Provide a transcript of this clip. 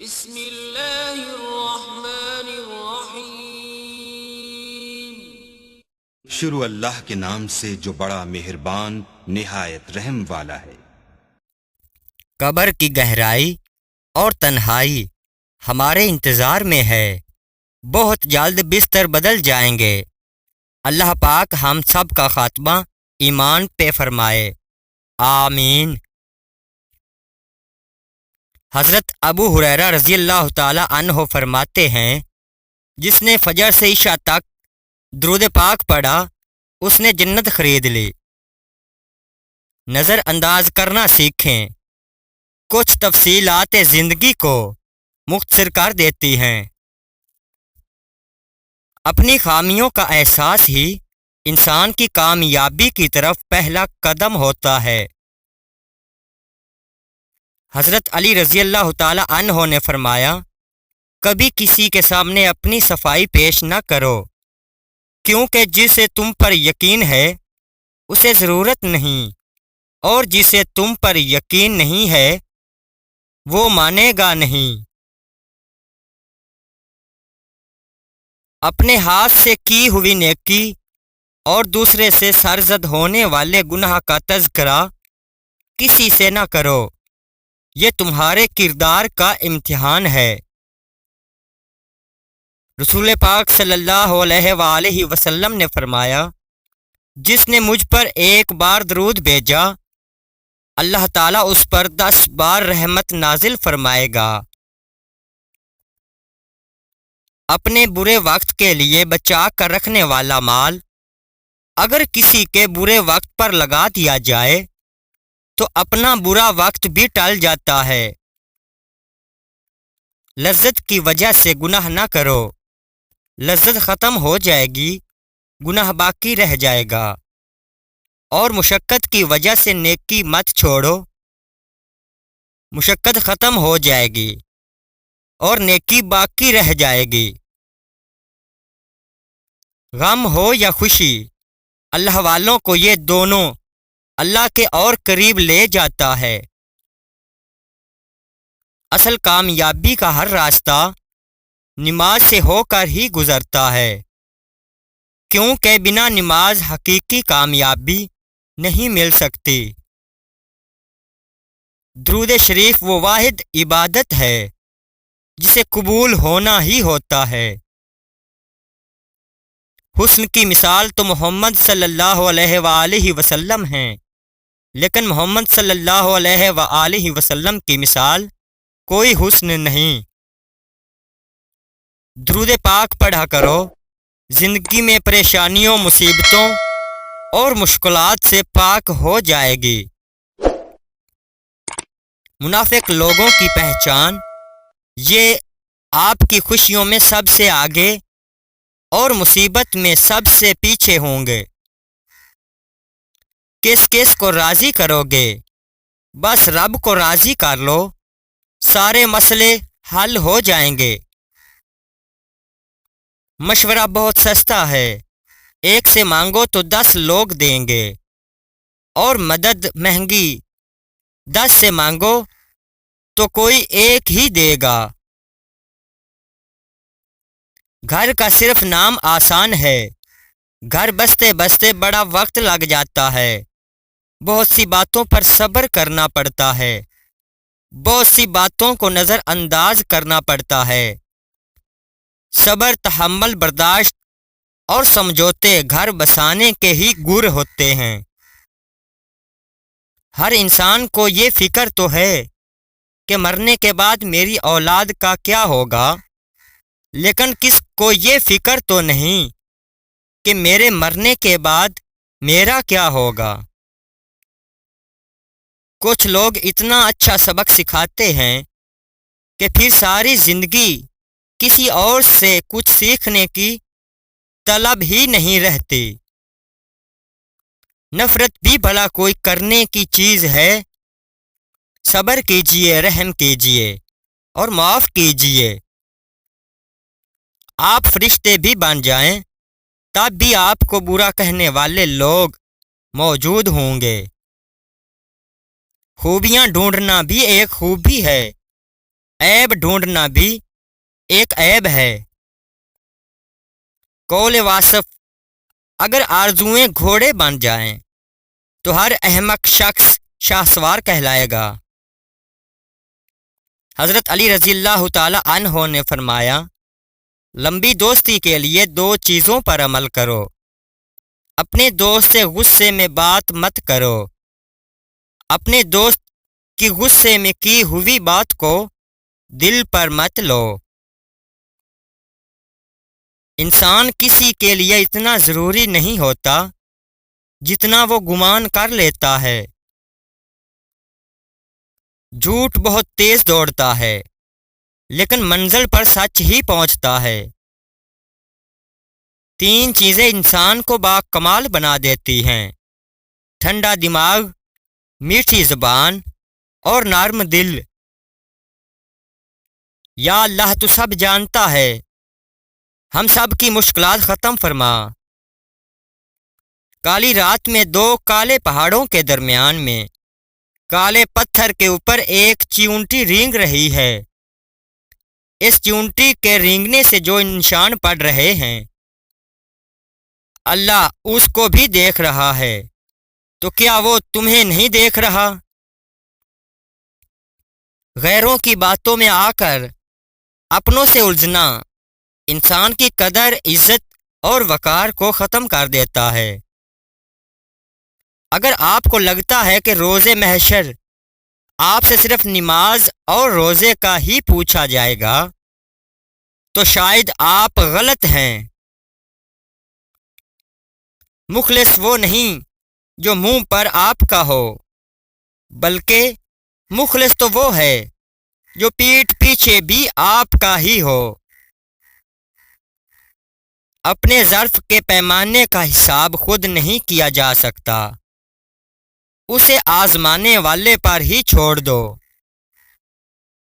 بسم اللہ الرحمن الرحیم۔ شروع اللہ کے نام سے جو بڑا مہربان نہایت رحم والا ہے۔ قبر کی گہرائی اور تنہائی ہمارے انتظار میں ہے، بہت جلد بستر بدل جائیں گے۔ اللہ پاک ہم سب کا خاتمہ ایمان پہ فرمائے، آمین۔ حضرت ابو ہریرہ رضی اللہ تعالی عنہ فرماتے ہیں، جس نے فجر سے عشاء تک درود پاک پڑھا اس نے جنت خرید لی۔ نظر انداز کرنا سیکھیں، کچھ تفصیلات زندگی کو مختصر کر دیتی ہیں۔ اپنی خامیوں کا احساس ہی انسان کی کامیابی کی طرف پہلا قدم ہوتا ہے۔ حضرت علی رضی اللہ تعالی عنہ نے فرمایا، کبھی کسی کے سامنے اپنی صفائی پیش نہ کرو، کیونکہ جسے تم پر یقین ہے اسے ضرورت نہیں، اور جسے تم پر یقین نہیں ہے وہ مانے گا نہیں۔ اپنے ہاتھ سے کی ہوئی نیکی اور دوسرے سے سرزد ہونے والے گناہ کا تذکرہ کسی سے نہ کرو، یہ تمہارے کردار کا امتحان ہے۔ رسول پاک صلی اللہ علیہ وآلہ وسلم نے فرمایا، جس نے مجھ پر ایک بار درود بھیجا اللہ تعالیٰ اس پر 10 بار رحمت نازل فرمائے گا۔ اپنے برے وقت کے لیے بچا کر رکھنے والا مال اگر کسی کے برے وقت پر لگا دیا جائے تو اپنا برا وقت بھی ٹل جاتا ہے۔ لذت کی وجہ سے گناہ نہ کرو، لذت ختم ہو جائے گی، گناہ باقی رہ جائے گا۔ اور مشقت کی وجہ سے نیکی مت چھوڑو، مشقت ختم ہو جائے گی اور نیکی باقی رہ جائے گی۔ غم ہو یا خوشی، اللہ والوں کو یہ دونوں اللہ کے اور قریب لے جاتا ہے۔ اصل کامیابی کا ہر راستہ نماز سے ہو کر ہی گزرتا ہے، کیونکہ بنا نماز حقیقی کامیابی نہیں مل سکتی۔ درود شریف وہ واحد عبادت ہے جسے قبول ہونا ہی ہوتا ہے۔ حسن کی مثال تو محمد صلی اللہ علیہ وآلہ وسلم ہیں، لیکن محمد صلی اللہ علیہ وآلہ وسلم کی مثال کوئی حسن نہیں۔ درود پاک پڑھا کرو، زندگی میں پریشانیوں، مصیبتوں اور مشکلات سے پاک ہو جائے گی۔ منافق لوگوں کی پہچان یہ آپ کی خوشیوں میں سب سے آگے اور مصیبت میں سب سے پیچھے ہوں گے۔ کس کس کو راضی کرو گے؟ بس رب کو راضی کر لو، سارے مسئلے حل ہو جائیں گے۔ مشورہ بہت سستا ہے، ایک سے مانگو تو 10 لوگ دیں گے، اور مدد مہنگی، 10 سے مانگو تو کوئی ایک ہی دے گا۔ گھر کا صرف نام آسان ہے، گھر بستے بستے بڑا وقت لگ جاتا ہے۔ بہت سی باتوں پر صبر کرنا پڑتا ہے، بہت سی باتوں کو نظر انداز کرنا پڑتا ہے۔ صبر، تحمل، برداشت اور سمجھوتے گھر بسانے کے ہی گر ہوتے ہیں۔ ہر انسان کو یہ فکر تو ہے کہ مرنے کے بعد میری اولاد کا کیا ہوگا، لیکن کس کو یہ فکر تو نہیں کہ میرے مرنے کے بعد میرا کیا ہوگا۔ کچھ لوگ اتنا اچھا سبق سکھاتے ہیں کہ پھر ساری زندگی کسی اور سے کچھ سیکھنے کی طلب ہی نہیں رہتی۔ نفرت بھی بھلا کوئی کرنے کی چیز ہے؟ صبر کیجئے، رحم کیجئے اور معاف کیجئے۔ آپ فرشتے بھی بن جائیں تب بھی آپ کو برا کہنے والے لوگ موجود ہوں گے۔ خوبیاں ڈھونڈنا بھی ایک خوبی ہے، عیب ڈھونڈنا بھی ایک عیب ہے۔ قول واصف: اگر آرزوئیں گھوڑے بن جائیں تو ہر احمق شخص شاہسوار کہلائے گا۔ حضرت علی رضی اللہ تعالی عنہ نے فرمایا، لمبی دوستی کے لیے 2 چیزوں پر عمل کرو۔ اپنے دوست سے غصے میں بات مت کرو۔ اپنے دوست کی غصے میں کی ہوئی بات کو دل پر مت لو۔ انسان کسی کے لیے اتنا ضروری نہیں ہوتا جتنا وہ گمان کر لیتا ہے۔ جھوٹ بہت تیز دوڑتا ہے لیکن منزل پر سچ ہی پہنچتا ہے۔ 3 چیزیں انسان کو باکمال بنا دیتی ہیں: ٹھنڈا دماغ، میٹھی زبان اور نرم دل۔ یا اللہ تو سب جانتا ہے، ہم سب کی مشکلات ختم فرما۔ کالی رات میں 2 کالے پہاڑوں کے درمیان میں کالے پتھر کے اوپر ایک چیونٹی رینگ رہی ہے۔ اس چیونٹی کے رینگنے سے جو نشان پڑ رہے ہیں اللہ اس کو بھی دیکھ رہا ہے، تو کیا وہ تمہیں نہیں دیکھ رہا؟ غیروں کی باتوں میں آ کر اپنوں سے الجھنا انسان کی قدر، عزت اور وقار کو ختم کر دیتا ہے۔ اگر آپ کو لگتا ہے کہ روز محشر آپ سے صرف نماز اور روزے کا ہی پوچھا جائے گا تو شاید آپ غلط ہیں۔ مخلص وہ نہیں جو منہ پر آپ کا ہو، بلکہ مخلص تو وہ ہے جو پیٹھ پیچھے بھی آپ کا ہی ہو۔ اپنے ظرف کے پیمانے کا حساب خود نہیں کیا جا سکتا، اسے آزمانے والے پر ہی چھوڑ دو۔